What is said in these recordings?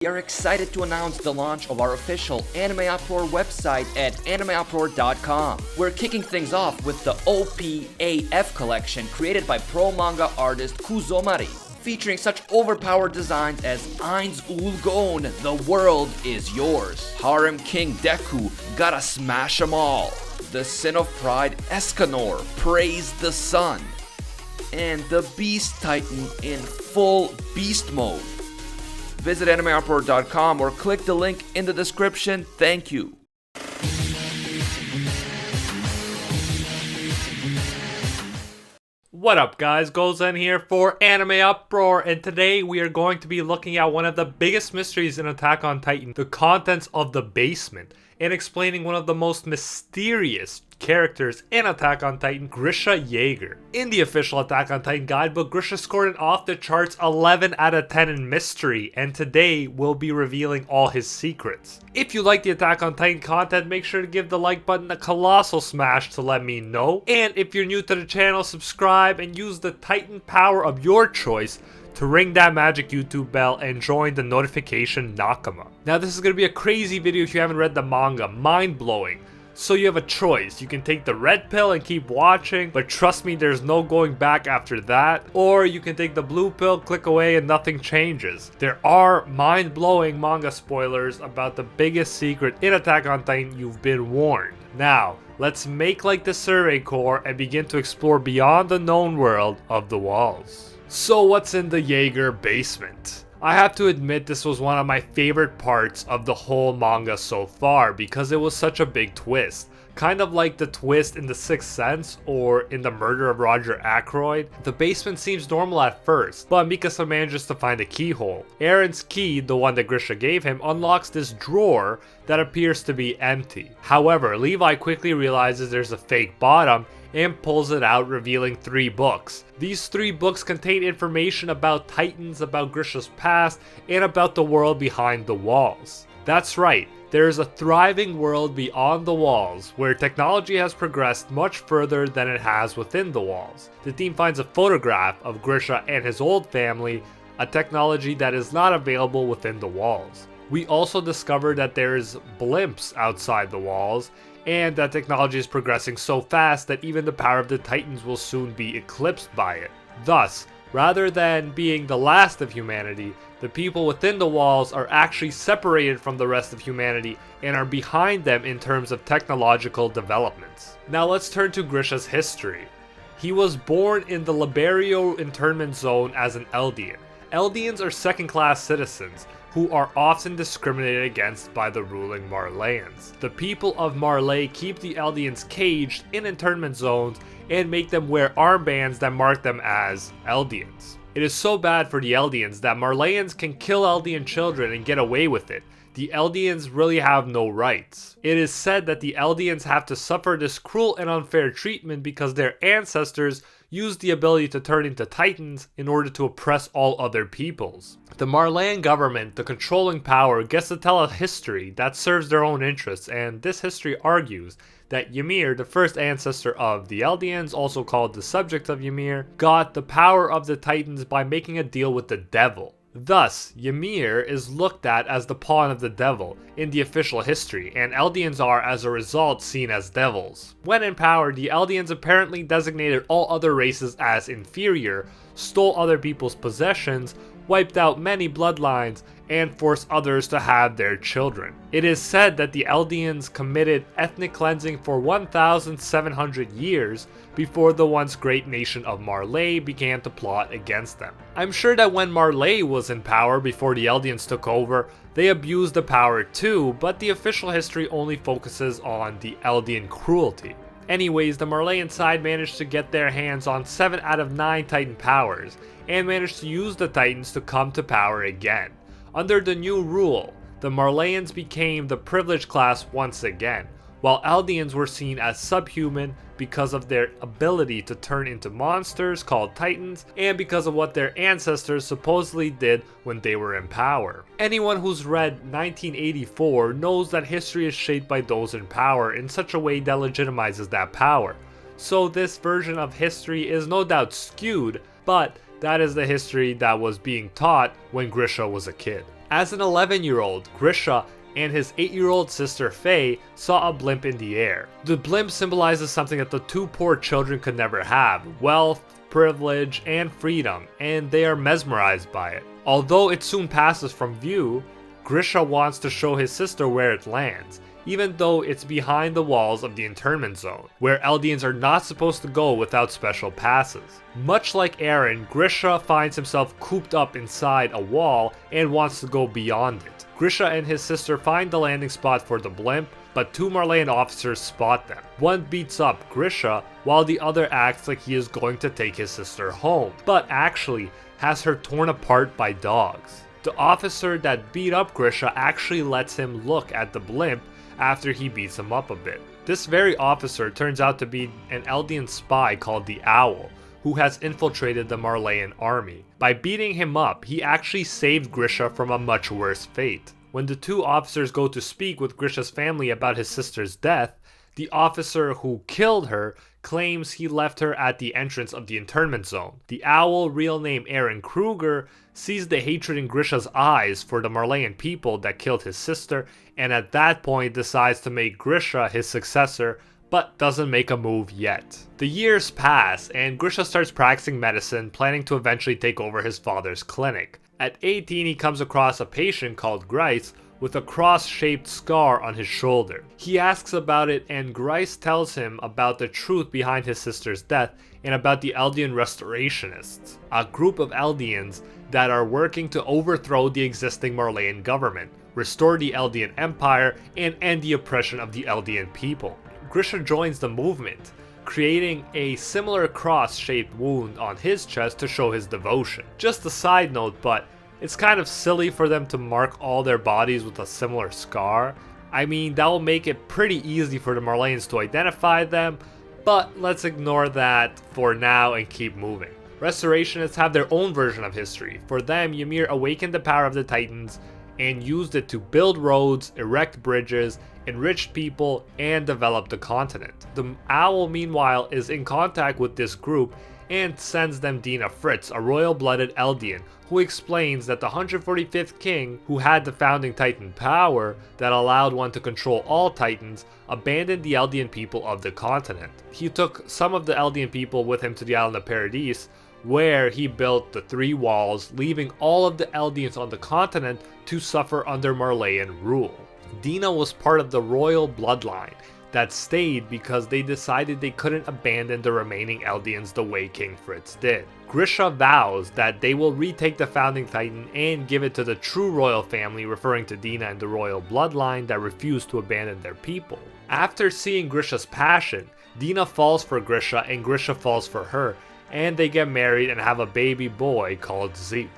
We are excited to announce the launch of our official Anime Uproar website at animeuproar.com. We're kicking things off with the OPAF collection created by pro manga artist Kuzomari, featuring such overpowered designs as Eins Ulgon, the world is yours, Harem King Deku, gotta smash 'em all, the Sin of Pride Escanor, praise the sun, and the Beast Titan in full beast mode. Visit animeuproar.com or click the link in the description. Thank you. What up guys, Gozen here for Anime Uproar, and today we are going to be looking at one of the biggest mysteries in Attack on Titan, the contents of the basement, and explaining one of the most mysterious characters in Attack on Titan, Grisha Jaeger. In the official Attack on Titan guidebook, Grisha scored an off the charts 11 out of 10 in mystery, and today we'll be revealing all his secrets. If you like the Attack on Titan content, make sure to give the like button a colossal smash to let me know, and if you're new to the channel, subscribe and use the Titan power of your choice to ring that magic YouTube bell and join the notification Nakama. Now this is going to be a crazy video if you haven't read the manga, mind-blowing. So you have a choice. You can take the red pill and keep watching, but trust me, there's no going back after that. Or you can take the blue pill, click away, and nothing changes. There are mind-blowing manga spoilers about the biggest secret in Attack on Titan. You've been warned. Now, let's make like the Survey Corps and begin to explore beyond the known world of the walls. So what's in the Jaeger basement? I have to admit this was one of my favorite parts of the whole manga so far because it was such a big twist. Kind of like the twist in The Sixth Sense or in The Murder of Roger Ackroyd. The basement seems normal at first, but Mikasa manages to find a keyhole. Aaron's key, the one that Grisha gave him, unlocks this drawer that appears to be empty. However, Levi quickly realizes there's a fake bottom and pulls it out, revealing 3 books. These 3 books contain information about Titans, about Grisha's past, and about the world behind the walls. That's right, there is a thriving world beyond the walls, where technology has progressed much further than it has within the walls. The team finds a photograph of Grisha and his old family, a technology that is not available within the walls. We also discover that there is blimps outside the walls, and that technology is progressing so fast that even the power of the Titans will soon be eclipsed by it. Thus, rather than being the last of humanity, the people within the walls are actually separated from the rest of humanity and are behind them in terms of technological developments. Now let's turn to Grisha's history. He was born in the Liberio internment zone as an Eldian. Eldians are second-class citizens who are often discriminated against by the ruling Marleyans. The people of Marley keep the Eldians caged in internment zones and make them wear armbands that mark them as Eldians. It is so bad for the Eldians that Marleyans can kill Eldian children and get away with it. The Eldians really have no rights. It is said that the Eldians have to suffer this cruel and unfair treatment because their ancestors used the ability to turn into Titans in order to oppress all other peoples. The Marleyan government, the controlling power, gets to tell a history that serves their own interests, and this history argues that Ymir, the first ancestor of the Eldians, also called the subject of Ymir, got the power of the Titans by making a deal with the devil. Thus, Ymir is looked at as the pawn of the devil in the official history, and Eldians are as a result seen as devils. When in power, the Eldians apparently designated all other races as inferior, stole other people's possessions, wiped out many bloodlines, and forced others to have their children. It is said that the Eldians committed ethnic cleansing for 1,700 years before the once great nation of Marley began to plot against them. I'm sure that when Marley was in power before the Eldians took over, they abused the power too, but the official history only focuses on the Eldian cruelty. Anyways, the Marleyan side managed to get their hands on 7 out of 9 Titan powers, and managed to use the Titans to come to power again. Under the new rule, the Marleyans became the privileged class once again, while Eldians were seen as subhuman because of their ability to turn into monsters called Titans, and because of what their ancestors supposedly did when they were in power. Anyone who's read 1984 knows that history is shaped by those in power in such a way that legitimizes that power. So this version of history is no doubt skewed, but that is the history that was being taught when Grisha was a kid. As an 11-year-old, Grisha and his 8-year-old sister Faye saw a blimp in the air. The blimp symbolizes something that the two poor children could never have: wealth, privilege, and freedom, and they are mesmerized by it. Although it soon passes from view, Grisha wants to show his sister where it lands, even though it's behind the walls of the internment zone, where Eldians are not supposed to go without special passes. Much like Eren, Grisha finds himself cooped up inside a wall and wants to go beyond it. Grisha and his sister find the landing spot for the blimp, but two Marleyan officers spot them. One beats up Grisha, while the other acts like he is going to take his sister home, but actually has her torn apart by dogs. The officer that beat up Grisha actually lets him look at the blimp after he beats him up a bit. This very officer turns out to be an Eldian spy called the Owl, who has infiltrated the Marleyan army. By beating him up, he actually saved Grisha from a much worse fate. When the two officers go to speak with Grisha's family about his sister's death, the officer who killed her claims he left her at the entrance of the internment zone. The Owl, real name Eren Kruger, sees the hatred in Grisha's eyes for the Marleyan people that killed his sister, and at that point decides to make Grisha his successor, but doesn't make a move yet. The years pass, and Grisha starts practicing medicine, planning to eventually take over his father's clinic. At 18, he comes across a patient called Grice with a cross-shaped scar on his shoulder. He asks about it, and Grice tells him about the truth behind his sister's death and about the Eldian restorationists, a group of Eldians that are working to overthrow the existing Marleyan government, restore the Eldian Empire, and end the oppression of the Eldian people. Grisha joins the movement, creating a similar cross-shaped wound on his chest to show his devotion. Just a side note, but it's kind of silly for them to mark all their bodies with a similar scar. I mean, that will make it pretty easy for the Marleyans to identify them, but let's ignore that for now and keep moving. Restorationists have their own version of history. For them, Ymir awakened the power of the Titans and used it to build roads, erect bridges, enrich people, and develop the continent. The Owl, meanwhile, is in contact with this group and sends them Deena Fritz, a royal-blooded Eldian, who explains that the 145th king, who had the founding Titan power that allowed one to control all Titans, abandoned the Eldian people of the continent. He took some of the Eldian people with him to the island of Paradise, where he built the three walls, leaving all of the Eldians on the continent to suffer under Marleyan rule. Deena was part of the royal bloodline that stayed because they decided they couldn't abandon the remaining Eldians the way King Fritz did. Grisha vows that they will retake the founding Titan and give it to the true royal family, referring to Deena and the royal bloodline that refused to abandon their people. After seeing Grisha's passion, Deena falls for Grisha and Grisha falls for her, and they get married and have a baby boy called Zeke.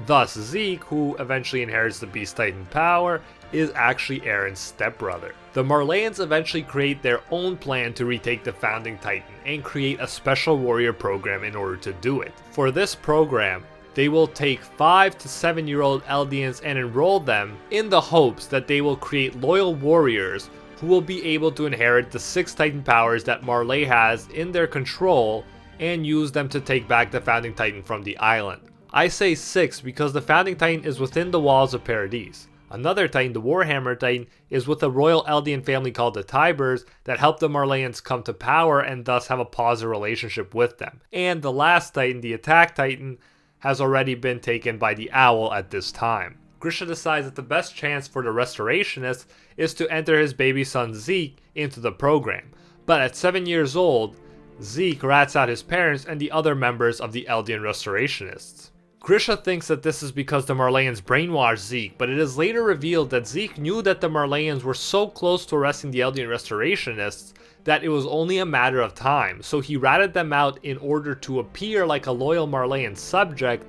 Thus, Zeke, who eventually inherits the Beast Titan power, is actually Eren's stepbrother. The Marleyans eventually create their own plan to retake the founding Titan and create a special warrior program in order to do it. For this program, they will take 5 to 7-year-old Eldians and enroll them in the hopes that they will create loyal warriors who will be able to inherit the 6 Titan powers that Marley has in their control and use them to take back the founding Titan from the island. I say 6 because the founding Titan is within the walls of Paradise. Another Titan, the Warhammer Titan, is with a royal Eldian family called the Tybers that helped the Marleyans come to power and thus have a positive relationship with them. And the last Titan, the Attack Titan, has already been taken by the Owl at this time. Grisha decides that the best chance for the Restorationists is to enter his baby son Zeke into the program. But at 7 years old, Zeke rats out his parents and the other members of the Eldian Restorationists. Grisha thinks that this is because the Marleyans brainwashed Zeke, but it is later revealed that Zeke knew that the Marleyans were so close to arresting the Eldian Restorationists that it was only a matter of time, so he ratted them out in order to appear like a loyal Marleyan subject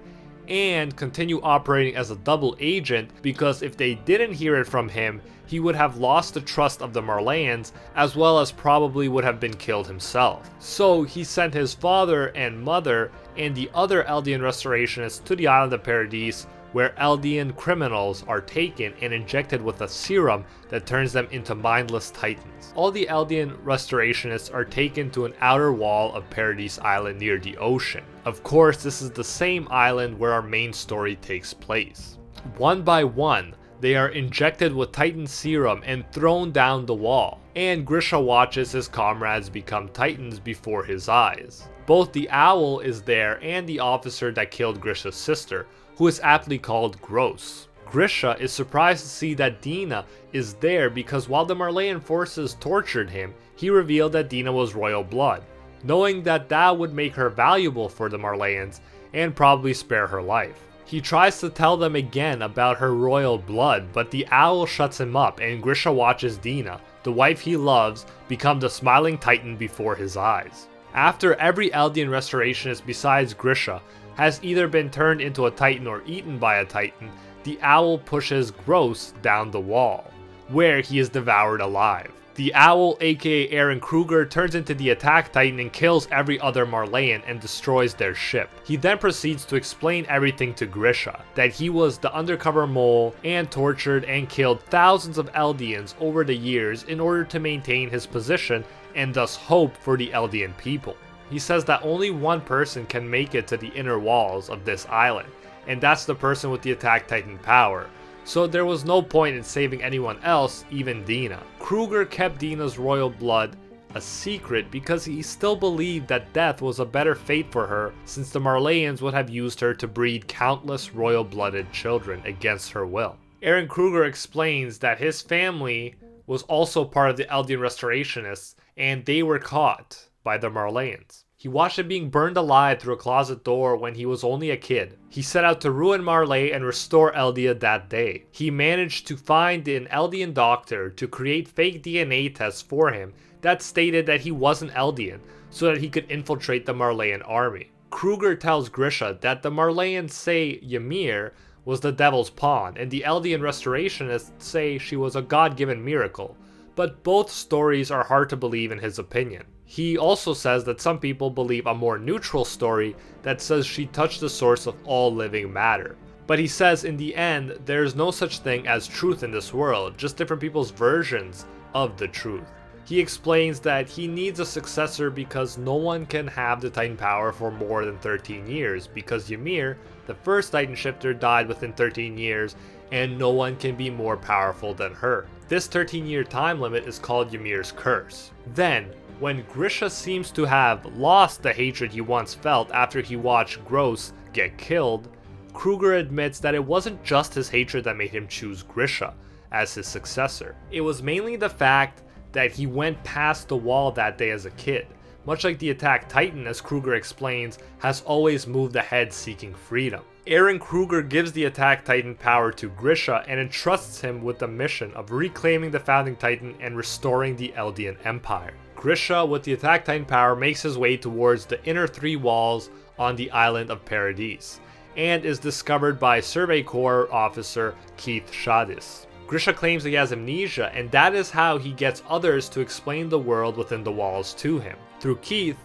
and continue operating as a double agent, because if they didn't hear it from him, he would have lost the trust of the Marleyans, as well as probably would have been killed himself. So he sent his father and mother and the other Eldian Restorationists to the island of Paradise, where Eldian criminals are taken and injected with a serum that turns them into mindless Titans. All the Eldian Restorationists are taken to an outer wall of Paradise Island near the ocean. Of course, this is the same island where our main story takes place. One by one, they are injected with Titan serum and thrown down the wall, and Grisha watches his comrades become Titans before his eyes. Both the owl is there and the officer that killed Grisha's sister, who is aptly called Gross. Grisha is surprised to see that Deena is there because while the Marleyan forces tortured him, he revealed that Deena was royal blood, knowing that that would make her valuable for the Marleyans and probably spare her life. He tries to tell them again about her royal blood, but the owl shuts him up and Grisha watches Deena, the wife he loves, become the smiling Titan before his eyes. After every Eldian restorationist besides Grisha has either been turned into a Titan or eaten by a Titan, the owl pushes Gross down the wall, where he is devoured alive. The owl, aka Aaron Kruger, turns into the attack Titan and kills every other Marleyan and destroys their ship. He then proceeds to explain everything to Grisha, that he was the undercover mole and tortured and killed thousands of Eldians over the years in order to maintain his position and thus hope for the Eldian people. He says that only one person can make it to the inner walls of this island, and that's the person with the attack Titan power. So there was no point in saving anyone else, even Deena. Kruger kept Deena's royal blood a secret because he still believed that death was a better fate for her, since the Marleyans would have used her to breed countless royal-blooded children against her will. Aaron Kruger explains that his family was also part of the Eldian restorationists, and they were caught by the Marleyans. He watched it being burned alive through a closet door when he was only a kid. He set out to ruin Marley and restore Eldia that day. He managed to find an Eldian doctor to create fake DNA tests for him that stated that he wasn't Eldian, so that he could infiltrate the Marleyan army. Kruger tells Grisha that the Marleyans say Ymir was the devil's pawn, and the Eldian restorationists say she was a god-given miracle, but both stories are hard to believe in his opinion. He also says that some people believe a more neutral story that says she touched the source of all living matter. But he says in the end, there's no such thing as truth in this world, just different people's versions of the truth. He explains that he needs a successor because no one can have the Titan power for more than 13 years, because Ymir, the first Titan shifter, died within 13 years, and no one can be more powerful than her. This 13-year time limit is called Ymir's curse. Then, when Grisha seems to have lost the hatred he once felt after he watched Gross get killed, Kruger admits that it wasn't just his hatred that made him choose Grisha as his successor. It was mainly the fact that he went past the wall that day as a kid. Much like the attack Titan, as Kruger explains, has always moved ahead seeking freedom. Aaron Kruger gives the attack Titan power to Grisha and entrusts him with the mission of reclaiming the founding Titan and restoring the Eldian Empire. Grisha, with the attack Titan power, makes his way towards the inner three walls on the island of Paradise, and is discovered by Survey Corps officer Keith Shadis. Grisha claims he has amnesia, and that is how he gets others to explain the world within the walls to him. Through Keith,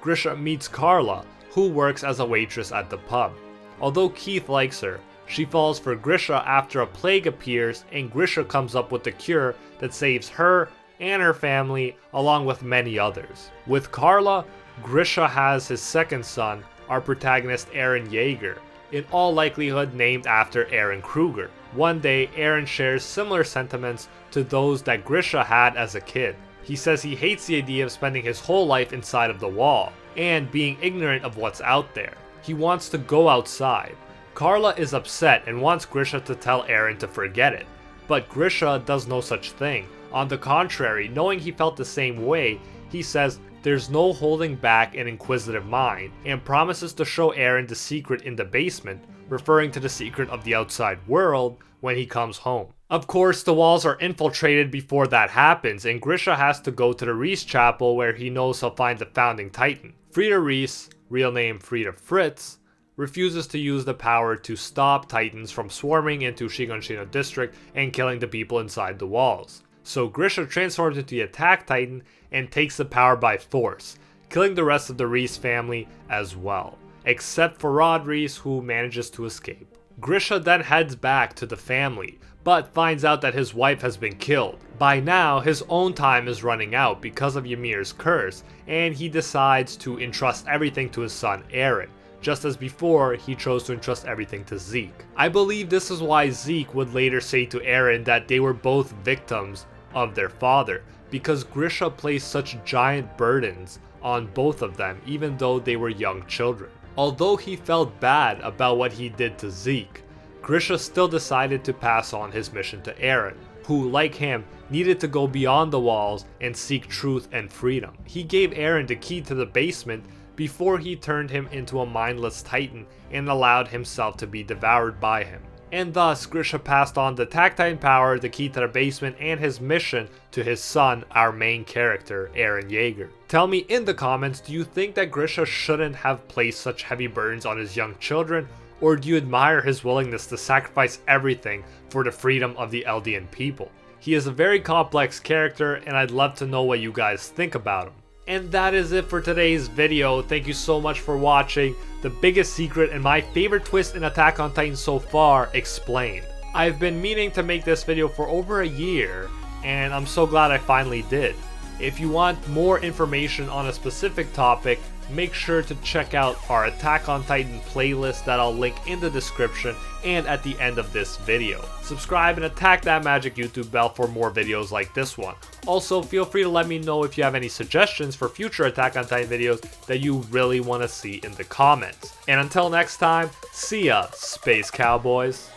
Grisha meets Carla, who works as a waitress at the pub. Although Keith likes her, she falls for Grisha after a plague appears, and Grisha comes up with the cure that saves her and her family, along with many others. With Carla, Grisha has his second son, our protagonist Aaron Jaeger, in all likelihood named after Aaron Kruger. One day, Aaron shares similar sentiments to those that Grisha had as a kid. He says he hates the idea of spending his whole life inside of the wall, and being ignorant of what's out there. He wants to go outside. Carla is upset and wants Grisha to tell Aaron to forget it, but Grisha does no such thing. On the contrary, knowing he felt the same way, he says there's no holding back an inquisitive mind, and promises to show Aaron the secret in the basement, referring to the secret of the outside world, when he comes home. Of course, the walls are infiltrated before that happens, and Grisha has to go to the Reese Chapel where he knows he'll find the founding Titan. Frida Reese, real name Frida Fritz, refuses to use the power to stop Titans from swarming into Shiganshina district and killing the people inside the walls. So Grisha transforms into the attack Titan and takes the power by force, killing the rest of the Reese family as well, except for Rod Reese, who manages to escape. Grisha then heads back to the family, but finds out that his wife has been killed. By now, his own time is running out because of Ymir's curse, and he decides to entrust everything to his son Aaron, just as before he chose to entrust everything to Zeke. I believe this is why Zeke would later say to Eren that they were both victims of their father, because Grisha placed such giant burdens on both of them even though they were young children. Although he felt bad about what he did to Zeke, Grisha still decided to pass on his mission to Eren, who, like him, needed to go beyond the walls and seek truth and freedom. He gave Eren the key to the basement before he turned him into a mindless titan and allowed himself to be devoured by him. And thus, Grisha passed on the Attack Titan power, the key to the basement, and his mission to his son, our main character, Eren Jaeger. Tell me in the comments, do you think that Grisha shouldn't have placed such heavy burdens on his young children, or do you admire his willingness to sacrifice everything for the freedom of the Eldian people? He is a very complex character, and I'd love to know what you guys think about him. And that is it for today's video. Thank you so much for watching. The biggest secret and my favorite twist in Attack on Titan so far explained. I've been meaning to make this video for over a year, and I'm so glad I finally did. If you want more information on a specific topic, make sure to check out our Attack on Titan playlist that I'll link in the description and at the end of this video. Subscribe and attack that magic YouTube bell for more videos like this one. Also, feel free to let me know if you have any suggestions for future Attack on Titan videos that you really want to see in the comments. And until next time, see ya, Space Cowboys.